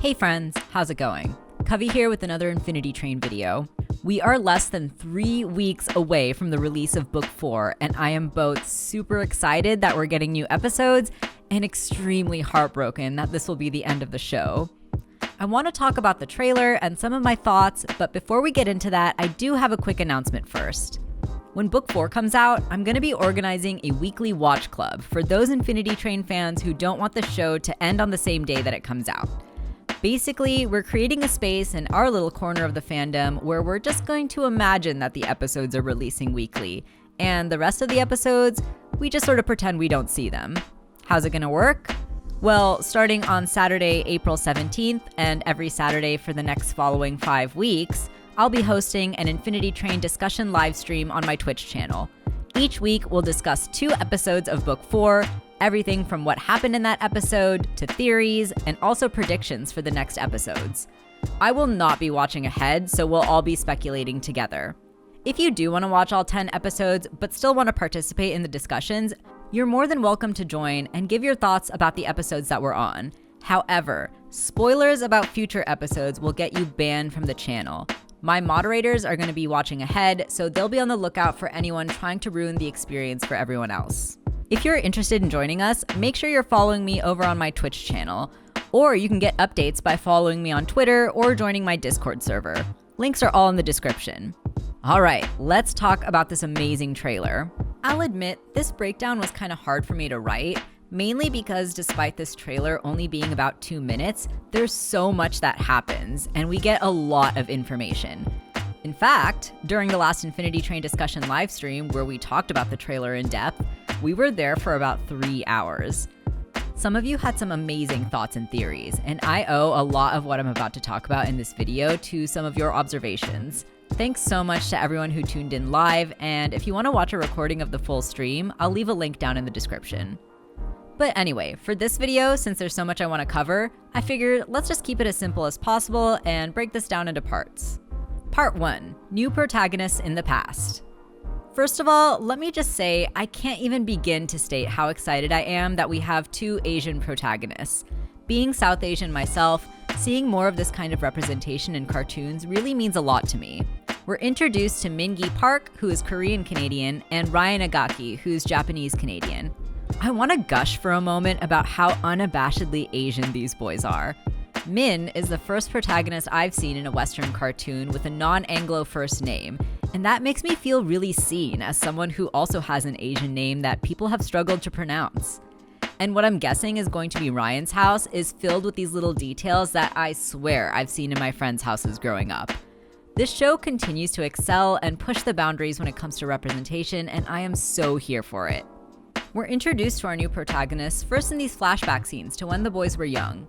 Hey friends, how's it going? Covey here with another Infinity Train video. We are less than 3 weeks away from the release of Book 4, and I am both super excited that we're getting new episodes and extremely heartbroken that this will be the end of the show. I want to talk about the trailer and some of my thoughts, but before we get into that, I do have a quick announcement first. When Book 4 comes out, I'm going to be organizing a weekly watch club for those Infinity Train fans who don't want the show to end on the same day that it comes out. Basically, we're creating a space in our little corner of the fandom where we're just going to imagine that the episodes are releasing weekly, and the rest of the episodes, we just sort of pretend we don't see them. How's it going to work? Well, starting on Saturday, April 17th, and every Saturday for the next following 5 weeks, I'll be hosting an Infinity Train discussion live stream on my Twitch channel. Each week, we'll discuss 2 episodes of Book 4, everything from what happened in that episode to theories and also predictions for the next episodes. I will not be watching ahead, so we'll all be speculating together. If you do want to watch all 10 episodes but still want to participate in the discussions, you're more than welcome to join and give your thoughts about the episodes that we're on. However, spoilers about future episodes will get you banned from the channel. My moderators are going to be watching ahead, so they'll be on the lookout for anyone trying to ruin the experience for everyone else. If you're interested in joining us, make sure you're following me over on my Twitch channel, or you can get updates by following me on Twitter or joining my Discord server. Links are all in the description. All right, let's talk about this amazing trailer. I'll admit, this breakdown was kind of hard for me to write, mainly because despite this trailer only being about 2 minutes, there's so much that happens, and we get a lot of information. In fact, during the last Infinity Train discussion livestream where we talked about the trailer in depth, we were there for about 3 hours. Some of you had some amazing thoughts and theories, and I owe a lot of what I'm about to talk about in this video to some of your observations. Thanks so much to everyone who tuned in live, and if you want to watch a recording of the full stream, I'll leave a link down in the description. But anyway, for this video, since there's so much I want to cover, I figured let's just keep it as simple as possible and break this down into parts. Part 1. New protagonists in the past. First of all, let me just say I can't even begin to state how excited I am that we have 2 Asian protagonists. Being South Asian myself, seeing more of this kind of representation in cartoons really means a lot to me. We're introduced to Min-gi Park, who is Korean-Canadian, and Ryan Akagi, who's Japanese-Canadian. I want to gush for a moment about how unabashedly Asian these boys are. Min is the first protagonist I've seen in a Western cartoon with a non-Anglo first name, and that makes me feel really seen as someone who also has an Asian name that people have struggled to pronounce. And what I'm guessing is going to be Ryan's house is filled with these little details that I swear I've seen in my friends' houses growing up. This show continues to excel and push the boundaries when it comes to representation, and I am so here for it. We're introduced to our new protagonists first in these flashback scenes to when the boys were young.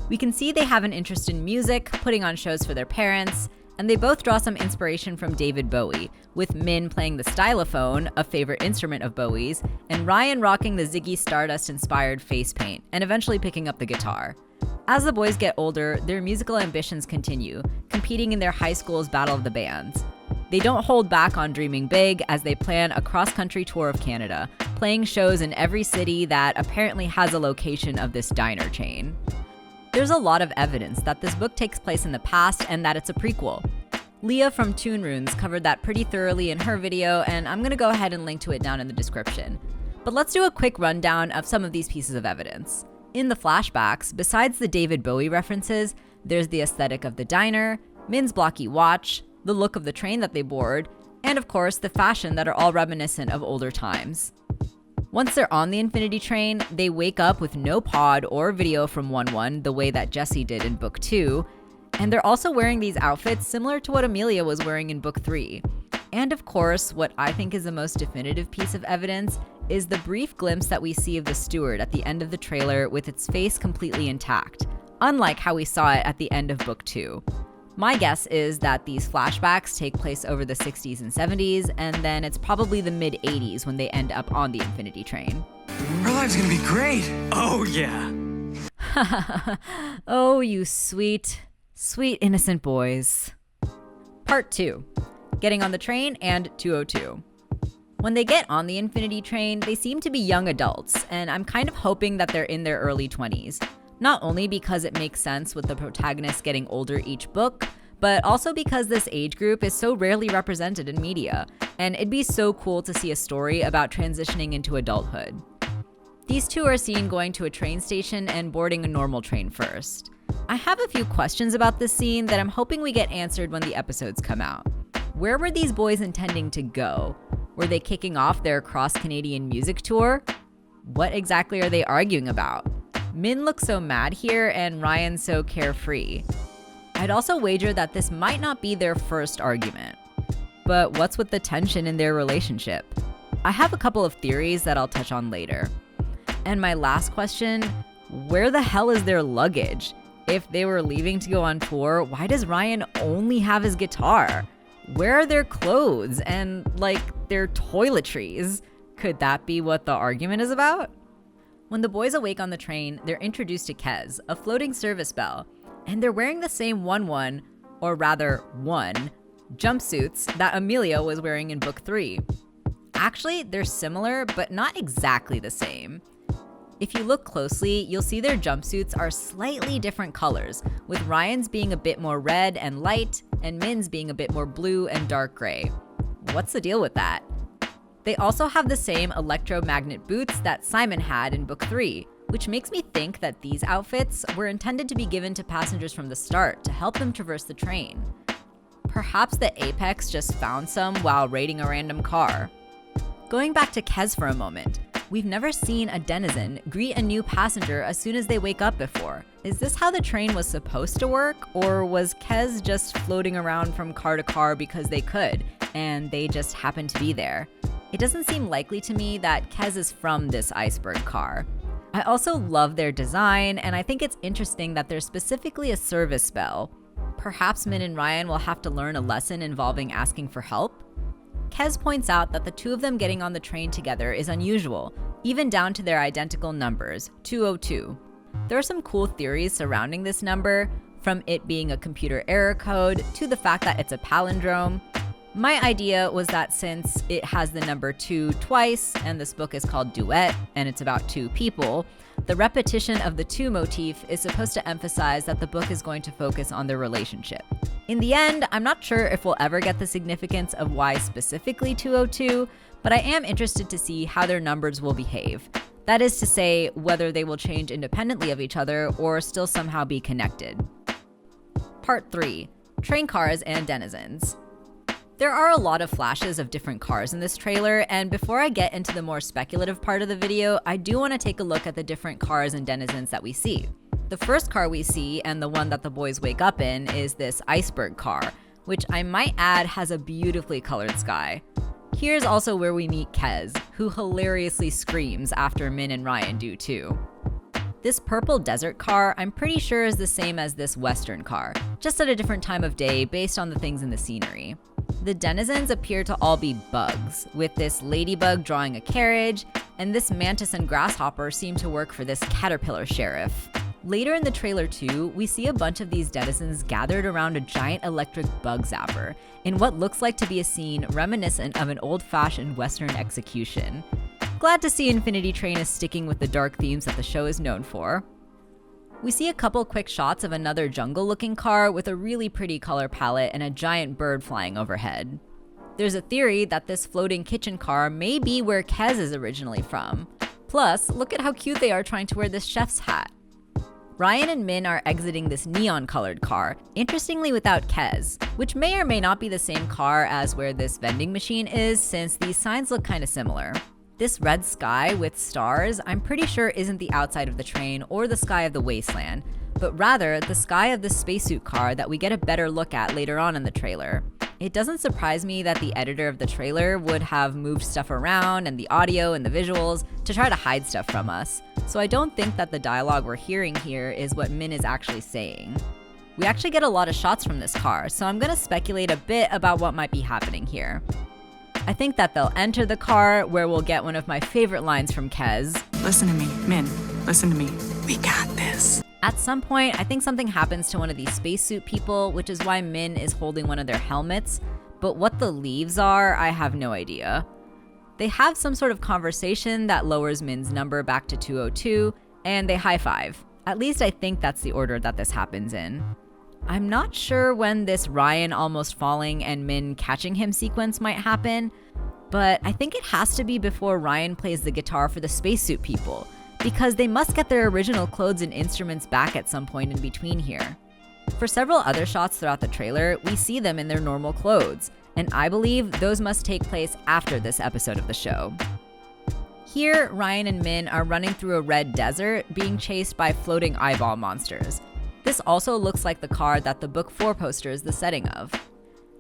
We can see they have an interest in music, putting on shows for their parents, and they both draw some inspiration from David Bowie, with Min playing the stylophone, a favorite instrument of Bowie's, and Ryan rocking the Ziggy Stardust-inspired face paint, and eventually picking up the guitar. As the boys get older, their musical ambitions continue, competing in their high school's Battle of the Bands. They don't hold back on dreaming big as they plan a cross-country tour of Canada, playing shows in every city that apparently has a location of this diner chain. There's a lot of evidence that this book takes place in the past and that it's a prequel. Leah from Toon Runes covered that pretty thoroughly in her video, and I'm gonna go ahead and link to it down in the description. But let's do a quick rundown of some of these pieces of evidence. In the flashbacks, besides the David Bowie references, there's the aesthetic of the diner, Min's blocky watch, the look of the train that they board, and of course the fashion that are all reminiscent of older times. Once they're on the Infinity Train, they wake up with no pod or video from 1-1 the way that Jessie did in Book 2, and they're also wearing these outfits similar to what Amelia was wearing in Book 3. And of course, what I think is the most definitive piece of evidence is the brief glimpse that we see of the steward at the end of the trailer with its face completely intact, unlike how we saw it at the end of Book 2. My guess is that these flashbacks take place over the 60s and 70s, and then it's probably the mid-80s when they end up on the Infinity Train. Our life's gonna be great! Oh yeah! Oh, you sweet, sweet innocent boys. Part 2. Getting on the train and 202. When they get on the Infinity Train, they seem to be young adults, and I'm kind of hoping that they're in their early 20s. Not only because it makes sense with the protagonists getting older each book, but also because this age group is so rarely represented in media, and it'd be so cool to see a story about transitioning into adulthood. These two are seen going to a train station and boarding a normal train first. I have a few questions about this scene that I'm hoping we get answered when the episodes come out. Where were these boys intending to go? Were they kicking off their cross-Canadian music tour? What exactly are they arguing about? Min looks so mad here and Ryan so carefree. I'd also wager that this might not be their first argument. But what's with the tension in their relationship? I have a couple of theories that I'll touch on later. And my last question, where the hell is their luggage? If they were leaving to go on tour, why does Ryan only have his guitar? Where are their clothes and, their toiletries? Could that be what the argument is about? When the boys awake on the train, they're introduced to Kez, a floating service bell, and they're wearing the same one jumpsuits that Amelia was wearing in book 3. Actually, they're similar, but not exactly the same. If you look closely, you'll see their jumpsuits are slightly different colors, with Ryan's being a bit more red and light, and Min's being a bit more blue and dark gray. What's the deal with that? They also have the same electromagnet boots that Simon had in book 3, which makes me think that these outfits were intended to be given to passengers from the start to help them traverse the train. Perhaps the Apex just found some while raiding a random car. Going back to Kez for a moment, we've never seen a denizen greet a new passenger as soon as they wake up before. Is this how the train was supposed to work, or was Kez just floating around from car to car because they could, and they just happened to be there? It doesn't seem likely to me that Kez is from this iceberg car. I also love their design, and I think it's interesting that there's specifically a service bell. Perhaps Min and Ryan will have to learn a lesson involving asking for help. Kez points out that the two of them getting on the train together is unusual, even down to their identical numbers, 202. There are some cool theories surrounding this number, from it being a computer error code to the fact that it's a palindrome. My idea was that since it has the number 2 twice, and this book is called Duet, and it's about 2 people, the repetition of the 2 motif is supposed to emphasize that the book is going to focus on their relationship. In the end, I'm not sure if we'll ever get the significance of why specifically 202, but I am interested to see how their numbers will behave. That is to say, whether they will change independently of each other or still somehow be connected. Part 3. Train cars and denizens. There are a lot of flashes of different cars in this trailer, and before I get into the more speculative part of the video, I do want to take a look at the different cars and denizens that we see. The first car we see, and the one that the boys wake up in, is this iceberg car, which I might add has a beautifully colored sky. Here's also where we meet Kez, who hilariously screams after Min and Ryan do too. This purple desert car I'm pretty sure is the same as this western car, just at a different time of day based on the things in the scenery. The denizens appear to all be bugs, with this ladybug drawing a carriage, and this mantis and grasshopper seem to work for this caterpillar sheriff. Later in the trailer too, we see a bunch of these denizens gathered around a giant electric bug zapper, in what looks like to be a scene reminiscent of an old-fashioned Western execution. Glad to see Infinity Train is sticking with the dark themes that the show is known for. We see a couple quick shots of another jungle-looking car with a really pretty color palette and a giant bird flying overhead. There's a theory that this floating kitchen car may be where Kez is originally from. Plus, look at how cute they are trying to wear this chef's hat. Ryan and Min are exiting this neon-colored car, interestingly without Kez, which may or may not be the same car as where this vending machine is, since these signs look kinda similar. This red sky with stars, I'm pretty sure isn't the outside of the train or the sky of the wasteland, but rather the sky of the spacesuit car that we get a better look at later on in the trailer. It doesn't surprise me that the editor of the trailer would have moved stuff around and the audio and the visuals to try to hide stuff from us, so I don't think that the dialogue we're hearing here is what Min is actually saying. We actually get a lot of shots from this car, so I'm gonna speculate a bit about what might be happening here. I think that they'll enter the car, where we'll get one of my favorite lines from Kez. Listen to me, Min, listen to me. We got this. At some point, I think something happens to one of these spacesuit people, which is why Min is holding one of their helmets, but what the leaves are, I have no idea. They have some sort of conversation that lowers Min's number back to 202, and they high-five. At least I think that's the order that this happens in. I'm not sure when this Ryan almost falling and Min catching him sequence might happen, but I think it has to be before Ryan plays the guitar for the spacesuit people, because they must get their original clothes and instruments back at some point in between here. For several other shots throughout the trailer, we see them in their normal clothes, and I believe those must take place after this episode of the show. Here, Ryan and Min are running through a red desert, being chased by floating eyeball monsters. This also looks like the car that the Book 4 poster is the setting of.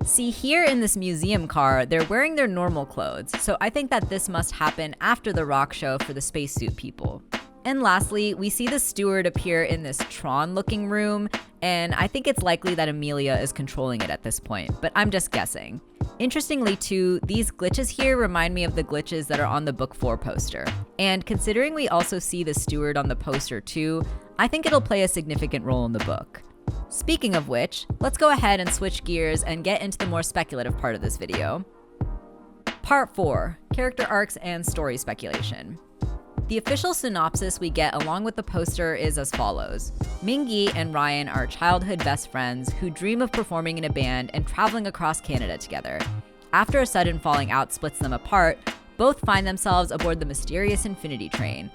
See, here in this museum car, they're wearing their normal clothes, so I think that this must happen after the rock show for the spacesuit people. And lastly, we see the steward appear in this Tron-looking room, and I think it's likely that Amelia is controlling it at this point, but I'm just guessing. Interestingly too, these glitches here remind me of the glitches that are on the Book 4 poster. And considering we also see the steward on the poster too, I think it'll play a significant role in the book. Speaking of which, let's go ahead and switch gears and get into the more speculative part of this video. Part 4, Character Arcs and Story Speculation. The official synopsis we get along with the poster is as follows. Mingy and Ryan are childhood best friends who dream of performing in a band and traveling across Canada together. After a sudden falling out splits them apart, both find themselves aboard the mysterious Infinity Train.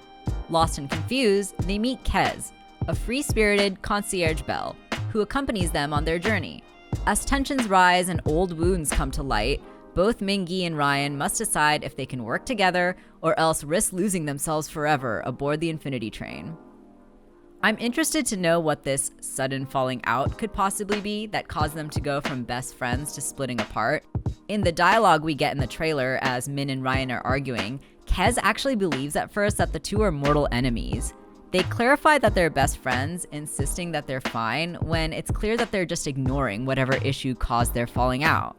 Lost and confused, they meet Kez, a free-spirited concierge belle, who accompanies them on their journey. As tensions rise and old wounds come to light, both Mingy and Ryan must decide if they can work together or else risk losing themselves forever aboard the Infinity Train. I'm interested to know what this sudden falling out could possibly be that caused them to go from best friends to splitting apart. In the dialogue we get in the trailer as Min and Ryan are arguing, Kez actually believes at first that the two are mortal enemies. They clarify that they're best friends, insisting that they're fine, when it's clear that they're just ignoring whatever issue caused their falling out.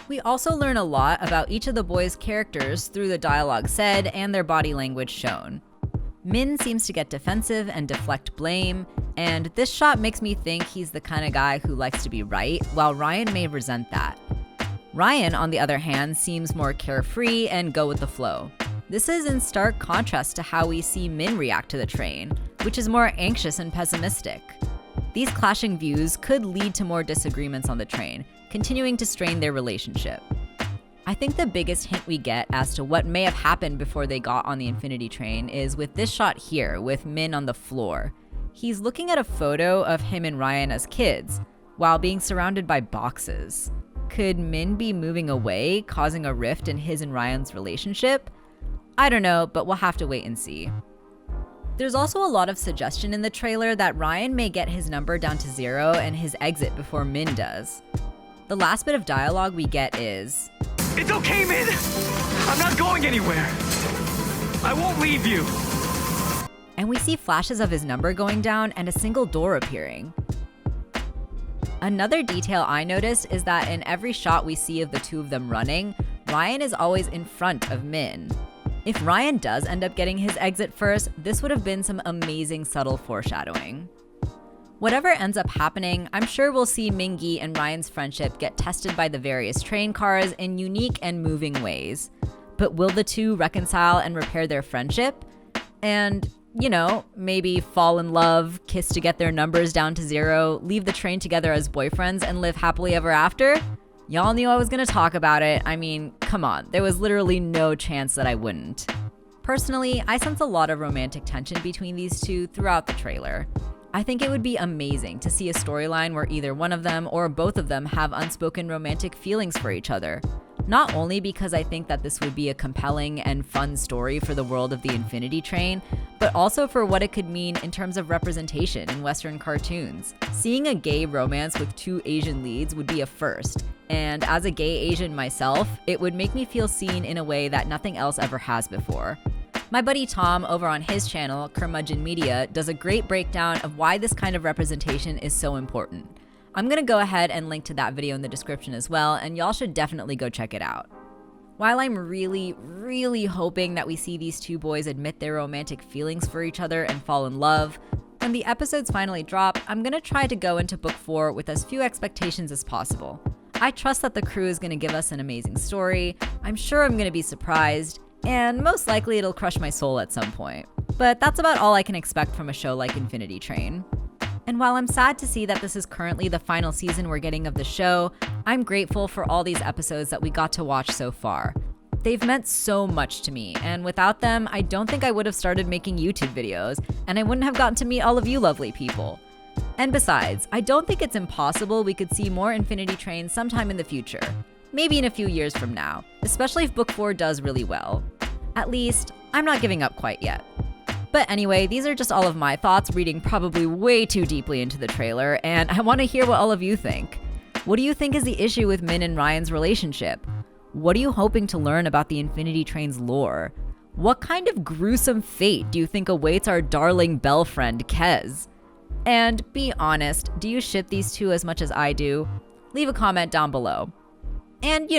We also learn a lot about each of the boys' characters through the dialogue said and their body language shown. Min seems to get defensive and deflect blame, and this shot makes me think he's the kind of guy who likes to be right, while Ryan may resent that. Ryan, on the other hand, seems more carefree and go with the flow. This is in stark contrast to how we see Min react to the train, which is more anxious and pessimistic. These clashing views could lead to more disagreements on the train, continuing to strain their relationship. I think the biggest hint we get as to what may have happened before they got on the Infinity Train is with this shot here with Min on the floor. He's looking at a photo of him and Ryan as kids, while being surrounded by boxes. Could Min be moving away, causing a rift in his and Ryan's relationship? I don't know, but we'll have to wait and see. There's also a lot of suggestion in the trailer that Ryan may get his number down to 0 and his exit before Min does. The last bit of dialogue we get is, It's okay, Min! I'm not going anywhere! I won't leave you! and we see flashes of his number going down and a single door appearing. Another detail I noticed is that in every shot we see of the two of them running, Ryan is always in front of Min. If Ryan does end up getting his exit first, this would have been some amazing subtle foreshadowing. Whatever ends up happening, I'm sure we'll see Mingy and Ryan's friendship get tested by the various train cars in unique and moving ways. But will the two reconcile and repair their friendship? And, maybe fall in love, kiss to get their numbers down to 0, leave the train together as boyfriends, and live happily ever after? Y'all knew I was gonna talk about it. I mean, come on, there was literally no chance that I wouldn't. Personally, I sense a lot of romantic tension between these two throughout the trailer. I think it would be amazing to see a storyline where either one of them or both of them have unspoken romantic feelings for each other. Not only because I think that this would be a compelling and fun story for the world of the Infinity Train, but also for what it could mean in terms of representation in Western cartoons. Seeing a gay romance with two Asian leads would be a first, and as a gay Asian myself, it would make me feel seen in a way that nothing else ever has before. My buddy Tom over on his channel, Curmudgeon Media, does a great breakdown of why this kind of representation is so important. I'm gonna go ahead and link to that video in the description as well, and y'all should definitely go check it out. While I'm really hoping that we see these two boys admit their romantic feelings for each other and fall in love, when the episodes finally drop, I'm gonna try to go into book 4 with as few expectations as possible. I trust that the crew is gonna give us an amazing story, I'm sure I'm gonna be surprised, and most likely it'll crush my soul at some point. But that's about all I can expect from a show like Infinity Train. And while I'm sad to see that this is currently the final season we're getting of the show, I'm grateful for all these episodes that we got to watch so far. They've meant so much to me, and without them, I don't think I would have started making YouTube videos, and I wouldn't have gotten to meet all of you lovely people. And besides, I don't think it's impossible we could see more Infinity Train sometime in the future. Maybe in a few years from now, especially if Book 4 does really well. At least, I'm not giving up quite yet. But anyway, these are just all of my thoughts reading probably way too deeply into the trailer, and I want to hear what all of you think. What do you think is the issue with Min and Ryan's relationship? What are you hoping to learn about the Infinity Train's lore? What kind of gruesome fate do you think awaits our darling Belle friend, Kez? And be honest, do you ship these two as much as I do? Leave a comment down below. And,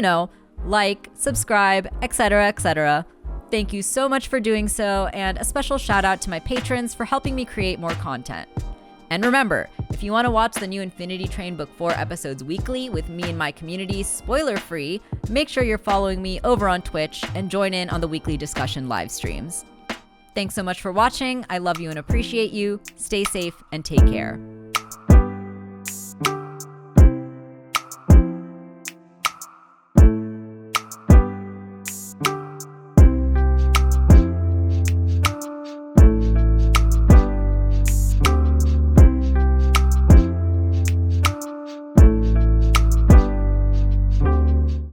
like, subscribe, etc., etc. Thank you so much for doing so, and a special shout out to my patrons for helping me create more content. And remember, if you want to watch the new Infinity Train Book 4 episodes weekly with me and my community spoiler-free, make sure you're following me over on Twitch and join in on the weekly discussion live streams. Thanks so much for watching. I love you and appreciate you. Stay safe and take care.